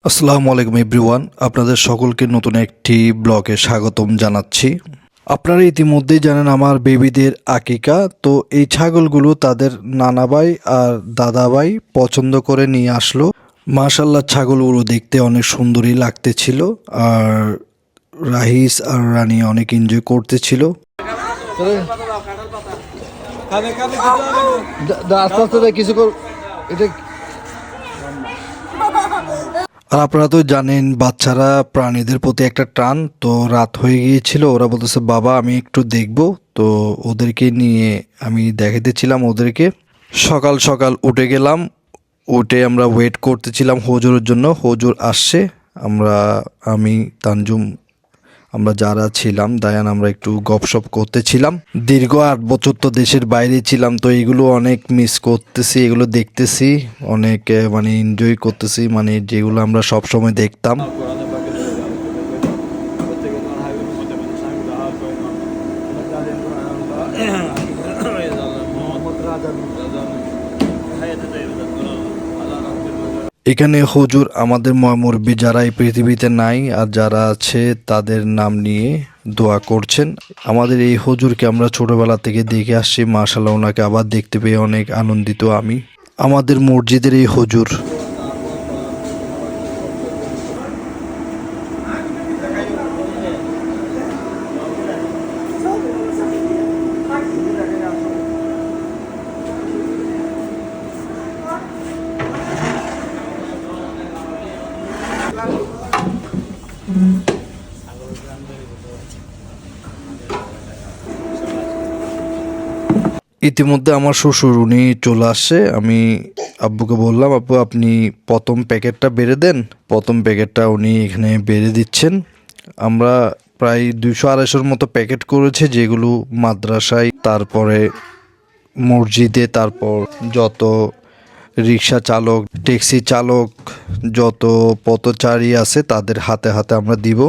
আসসালামু আলাইকুম এভরিওয়ান, আপনাদের সকলকে নতুন একটি ব্লগে স্বাগতম জানাচ্ছি। আপনারা ইতিমধ্যেই জানেন আমার বেবিদের আকিকা। তো এই ছাগলগুলো তাদের নানা ভাই আর দাদা ভাই পছন্দ করে নিয়ে আসলো। মাশাল্লাহ, ছাগলগুলো দেখতে অনেক সুন্দরই লাগতেছিল আর রাহিস আর রানী অনেক এনজয় করতেছিল। আস্তে আস্তে কিছু এটা। আর আপনারা তো জানেন বাচ্চারা প্রাণীদের প্রতি একটা টান। তো রাত হয়ে গিয়েছিল, ওরা বলতেছে বাবা আমি একটু দেখব। তো ওদেরকে নিয়ে আমি দেখাতেছিলাম ওদেরকে। সকাল সকাল উঠে গেলাম, উঠে আমরা ওয়েট করতেছিলাম হুজুরের জন্য। হুজুর আসছে, আমি তানজুম, আমরা যারা ছিলাম দায়ান, আমরা একটু গপসপ করতেছিলাম। দীর্ঘ 8 বছর তো দেশের বাইরে ছিলাম, তো এগুলো অনেক মিস করতেছি, এগুলো দেখতেছি অনেক, মানে এনজয় করতেছি, মানে যেগুলো আমরা সব সময় দেখতাম। এখানে হুজুর আমাদের মুরব্বি যারা এই পৃথিবীতে নাই আর যারা আছে তাদের নাম নিয়ে দোয়া করছেন। আমাদের এই হুজুরকে আমরা ছোটবেলা থেকে দেখে আসছি, মাশাআল্লাহ ওনাকে আবার দেখতে পেয়ে অনেক আনন্দিত আমি। আমাদের মসজিদের এই হুজুর। ইতিমধ্যে আমার শ্বশুর উনি চলে আসছে। আমি আব্বুকে বললাম আব্বু আপনি প্রথম প্যাকেটটা বেড়ে দেন। প্রথম প্যাকেটটা উনি এখানে বেড়ে দিচ্ছেন। আমরা প্রায় 200-250 মতো প্যাকেট করেছে, যেগুলো মাদ্রাসায়, তারপরে মসজিদে, তারপর যত রিক্সা চালক, ট্যাক্সি চালক, যত পথচারী আছে তাদের হাতে হাতে আমরা দিব।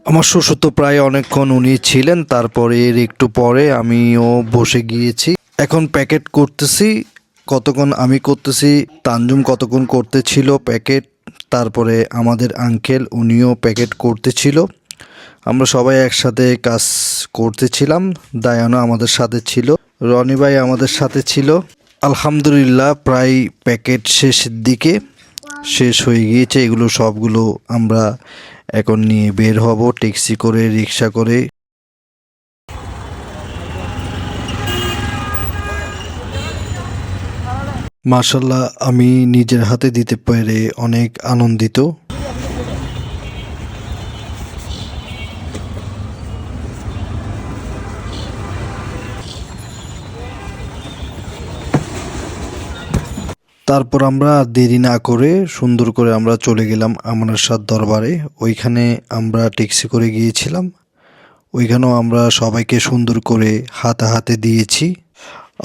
আমার শ্বশুর তো প্রায় অনেকক্ষণ উনি ছিলেন, তারপরে এর একটু পরে আমিও বসে গিয়েছি। এখন প্যাকেট করতেছি। কতক্ষণ আমি করতেছি, তানজুম কতক্ষণ করতেছিল প্যাকেট, তারপরে আমাদের আঙ্কেল উনিও প্যাকেট করতেছিল। আমরা সবাই একসাথে কাজ করতেছিলাম। দায়ানও আমাদের সাথে ছিল, রনি ভাই আমাদের সাথে ছিল। আলহামদুলিল্লাহ প্রায় প্যাকেট শেষের দিকে শেষ হয়ে গিয়েছে। এগুলো সবগুলো আমরা এখন নিয়ে বের হব ট্যাক্সি করে, রিক্সা করে। মাশাল্লাহ আমি নিজের হাতে দিতে পেরে অনেক আনন্দিত। তারপর আমরা দেরি না করে সুন্দর করে আমরা চলে গেলাম আমানত শাহ দরবারে। ওইখানে আমরা ট্যাক্সি করে গিয়েছিলাম। ওইখানেও আমরা সবাইকে সুন্দর করে হাতে হাতে দিয়েছি।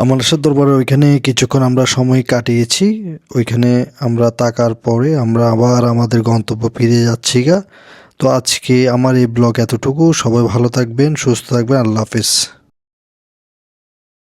আমানত শাহ দরবারে ওইখানে কিছুক্ষণ আমরা সময় কাটিয়েছি। ওইখানে আমরা থাকার পরে আমরা আবার আমাদের গন্তব্য ফিরে যাচ্ছি গা। তো আজকে আমার এই ব্লগ এতটুকু। সবাই ভালো থাকবেন, সুস্থ থাকবেন, আল্লাহ হাফেজ।